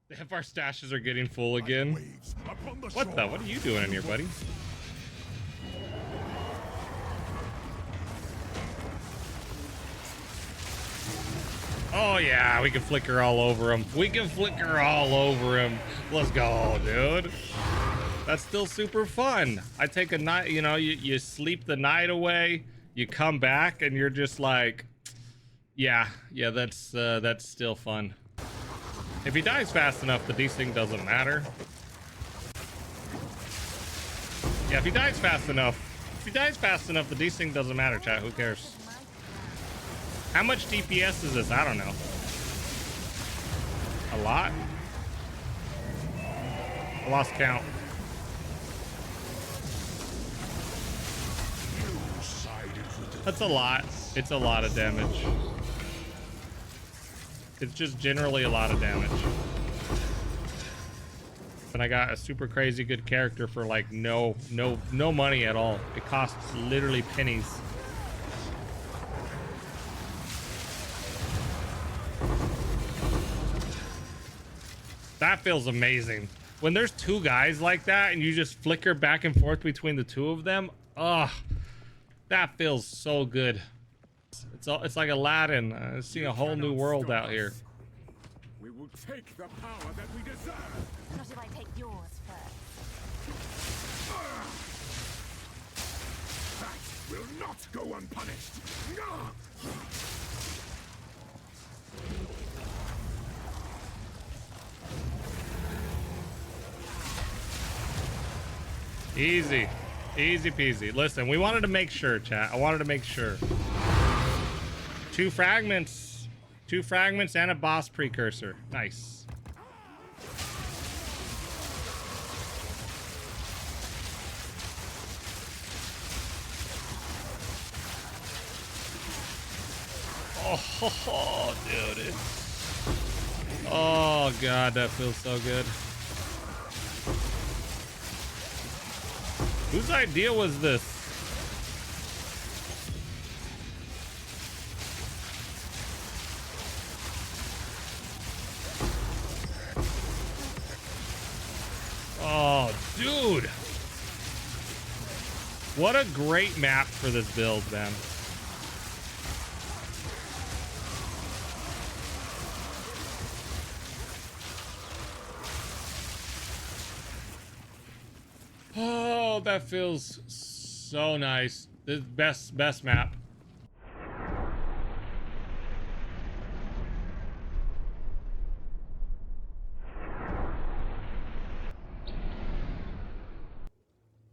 If our stashes are getting full again. What the? What are you doing in here, buddy? Oh yeah, we can flicker all over him. We can flicker all over him. Let's go, dude. That's still super fun. I take a night, you know, you sleep the night away, you come back and you're just like, yeah, that's still fun. If he dies fast enough, the desync doesn't matter. Yeah, if he dies fast enough, the desync doesn't matter, chat. Who cares? How much DPS is this? I don't know. A lot? I lost count. That's a lot. It's a lot of damage. It's just generally a lot of damage. And I got a super crazy good character for like no money at all. It costs literally pennies. That feels amazing. When there's two guys like that and you just flicker back and forth between the two of them, ugh, that feels so good. It's like Aladdin, seeing a whole new world out here. We will take the power that we deserve. Not if I take yours first. That will not go unpunished. Easy. Easy peasy. Listen, we wanted to make sure, chat. I wanted to make sure. 2 fragments. 2 fragments and a boss precursor. Nice. Oh, dude. Oh, God, that feels so good. Whose idea was this? Oh, dude. What a great map for this build, man. Oh, that feels so nice. This is best map.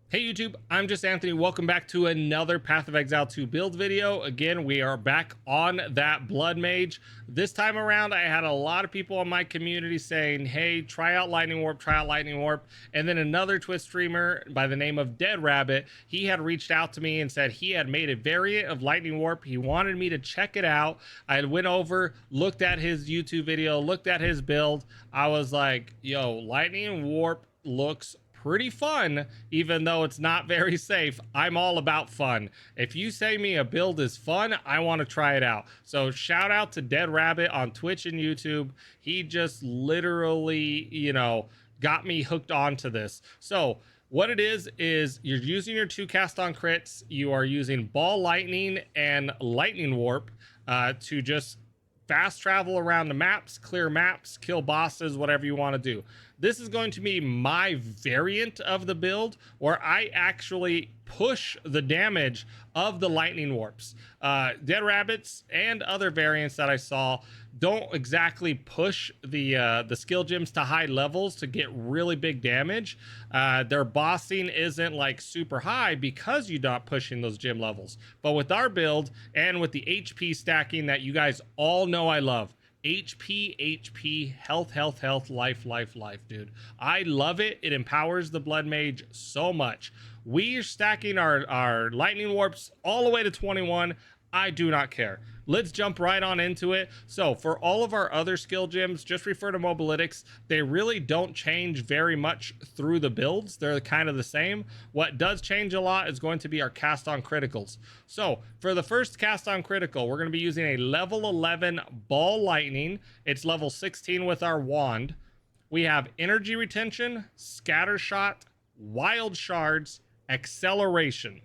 Hey YouTube, I'm just Anthony. Welcome back to another Path of Exile 2 build video. Again, we are back on that Blood Mage. This time around, I had a lot of people in my community saying, hey, try out Lightning Warp, try out Lightning Warp. And then another Twitch streamer by the name of Dead Rabbit, he had reached out to me and said he had made a variant of Lightning Warp. He wanted me to check it out. I went over, looked at his YouTube video, looked at his build. I was like, yo, Lightning Warp looks pretty fun, even though it's not very safe. I'm all about fun. If you say me a build is fun, I want to try it out. So shout out to Dead Rabbit on Twitch and YouTube. He just literally, you know, got me hooked onto this. So what it is you're using your 2 cast on crits. You are using Ball Lightning and Lightning Warp to just fast travel around the maps, clear maps, kill bosses, whatever you want to do. This is going to be my variant of the build where I actually push the damage of the lightning warps. Dead Rabbits and other variants that I saw don't exactly push the skill gems to high levels to get really big damage. Their bossing isn't like super high because you're not pushing those gem levels. But with our build and with the HP stacking that you guys all know I love, HP, health, life, dude. I love it. It empowers the Blood Mage so much. We are stacking our lightning warps all the way to 21. I do not care. Let's jump right on into it. So for all of our other skill gems, just refer to Mobalytics. They really don't change very much through the builds. They're kind of the same. What does change a lot is going to be our cast on criticals. So for the first cast on critical, we're going to be using a level 11 ball lightning. It's level 16 with our wand. We have energy retention, scatter shot, wild shards, acceleration.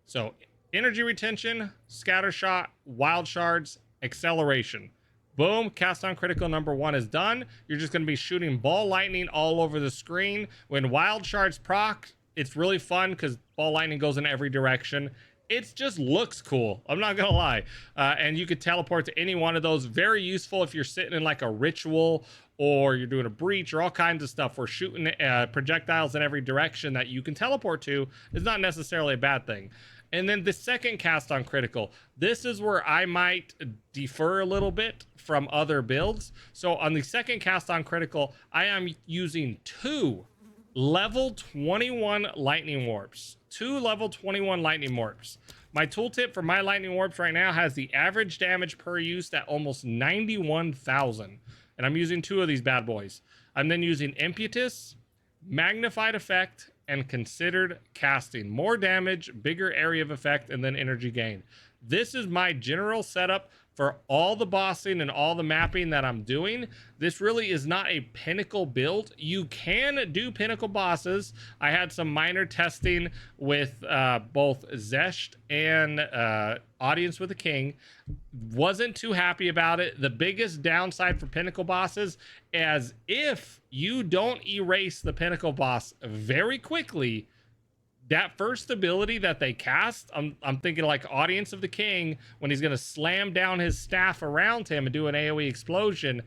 So energy retention, scatter shot, wild shards, acceleration. Boom, cast on critical number 1 is done. You're just going to be shooting ball lightning all over the screen. When wild shards proc, it's really fun because ball lightning goes in every direction. It just looks cool. I'm not going to lie. And you could teleport to any one of those. Very useful if you're sitting in like a ritual or you're doing a breach or all kinds of stuff. We're shooting projectiles in every direction that you can teleport to is not necessarily a bad thing. And then the second cast on critical, this is where I might defer a little bit from other builds. So on the second cast on critical, I am using 2 level 21 lightning warps. 2 level 21 lightning warps. My tooltip for my lightning warps right now has the average damage per use at almost 91,000. And I'm using 2 of these bad boys. I'm then using impetus, magnified effect, and considered casting. More damage, bigger area of effect, and then energy gain. This is my general setup for all the bossing and all the mapping that I'm doing. This really is not a pinnacle build. You can do pinnacle bosses. I had some minor testing with both Zesht and Audience with the King. Wasn't too happy about it. The biggest downside for pinnacle bosses is if you don't erase the pinnacle boss very quickly, that first ability that they cast, I'm thinking like Audience of the King, when he's going to slam down his staff around him and do an AoE explosion,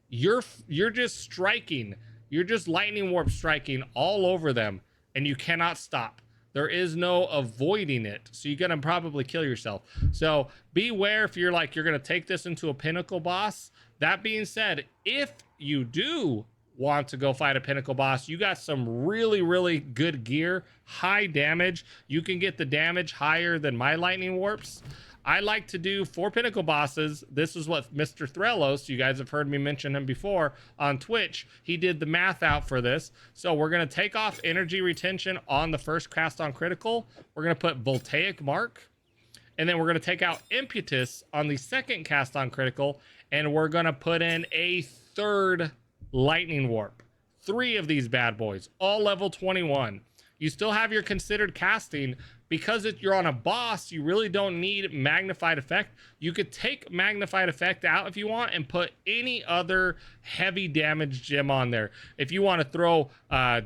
you're just striking. You're just lightning warp striking all over them, and you cannot stop. There is no avoiding it, so you're going to probably kill yourself. So beware if you're like, you're going to take this into a pinnacle boss. That being said, if you do want to go fight a pinnacle boss, you got some really good gear, high damage. You can get the damage higher than my lightning warps. I like to do 4 pinnacle bosses. This is what Mr. Threlos, you guys have heard me mention him before on Twitch, he did the math out for this. So we're going to take off energy retention on the first cast on critical. We're going to put voltaic mark, and then we're going to take out impetus on the second cast on critical, and we're going to put in a third lightning warp. 3 of these bad boys, all level 21. You still have your considered casting. Because you're on a boss, you really don't need magnified effect. You could take magnified effect out if you want and put any other heavy damage gem on there. If you want to throw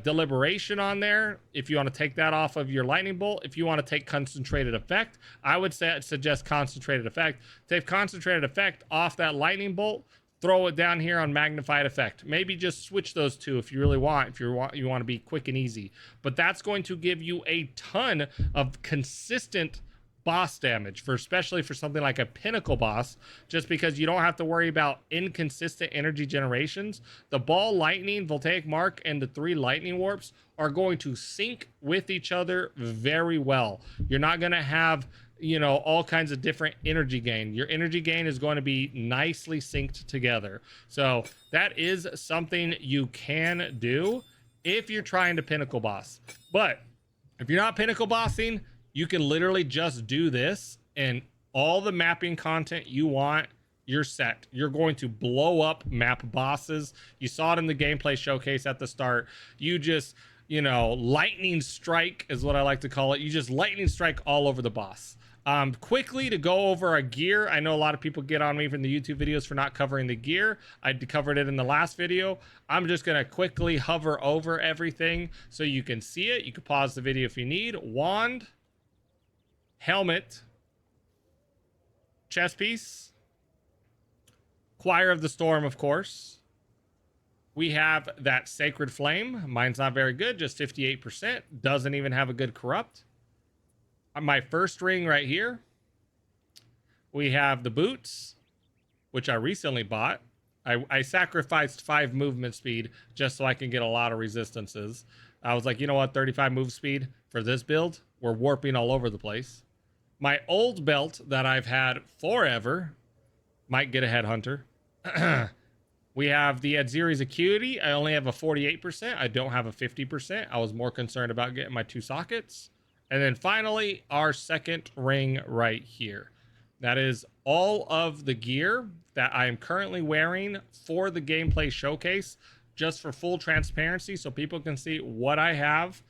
deliberation on there, if you want to take that off of your lightning bolt, if you want to take concentrated effect, I would suggest concentrated effect. Take concentrated effect off that lightning bolt, throw it down here on magnified effect. Maybe just switch those 2 if you really want, if you want to be quick and easy. But that's going to give you a ton of consistent boss damage, especially for something like a pinnacle boss, just because you don't have to worry about inconsistent energy generations. The ball lightning, voltaic mark, and the 3 lightning warps are going to sync with each other very well. You're not going to have, you know, all kinds of different energy gain. Your energy gain is going to be nicely synced together. So that is something you can do if you're trying to pinnacle boss. But if you're not pinnacle bossing, you can literally just do this and all the mapping content you want, you're set. You're going to blow up map bosses. You saw it in the gameplay showcase at the start. You just, you know, lightning strike is what I like to call it. You just lightning strike all over the boss. Quickly to go over a gear. I know a lot of people get on me from the YouTube videos for not covering the gear. I covered it in the last video. I'm just going to quickly hover over everything so you can see it. You can pause the video if you need. Wand, helmet, chest piece, Choir of the Storm, of course. We have that Sacred Flame. Mine's not very good, just 58%. Doesn't even have a good corrupt. My first ring right here. We have the boots, which I recently bought. I sacrificed 5 movement speed just so I can get a lot of resistances. I was like, you know what, 35 move speed for this build. We're warping all over the place. My old belt that I've had forever. Might get a headhunter. We have the Adziri's Acuity. I only have a 48%. I don't have a 50%. I was more concerned about getting my 2 sockets. And then finally, our second ring right here. That is all of the gear that I am currently wearing for the gameplay showcase. just for full transparency so people can see what I have.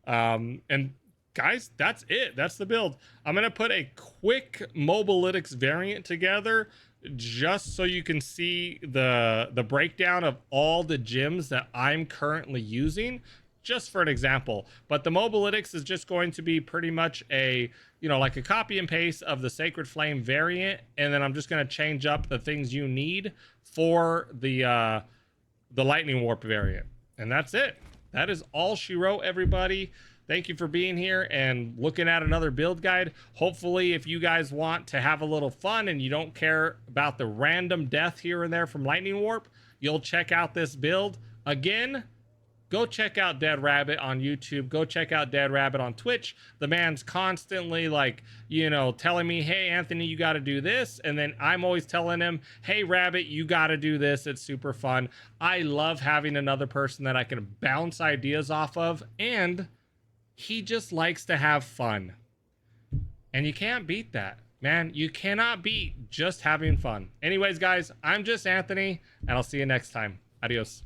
And guys, that's it. That's the build. I'm going to put a quick Mobalytics variant together just so you can see the breakdown of all the gems that I'm currently using, just for an example. But the Mobalytics is just going to be pretty much a, like a copy and paste of the Sacred Flame variant. And then I'm just going to change up the things you need for the Lightning Warp variant. And that's it. That is all she wrote, everybody. Thank you for being here and looking at another build guide. Hopefully, if you guys want to have a little fun and you don't care about the random death here and there from Lightning Warp, you'll check out this build. Again, go check out Dead Rabbit on YouTube. Go check out Dead Rabbit on Twitch. The man's constantly telling me, hey, Anthony, you got to do this. And then I'm always telling him, hey, Rabbit, you got to do this. It's super fun. I love having another person that I can bounce ideas off of. And he just likes to have fun. And you can't beat that, man. You cannot beat just having fun. Anyways, guys, I'm just Anthony, and I'll see you next time. Adios.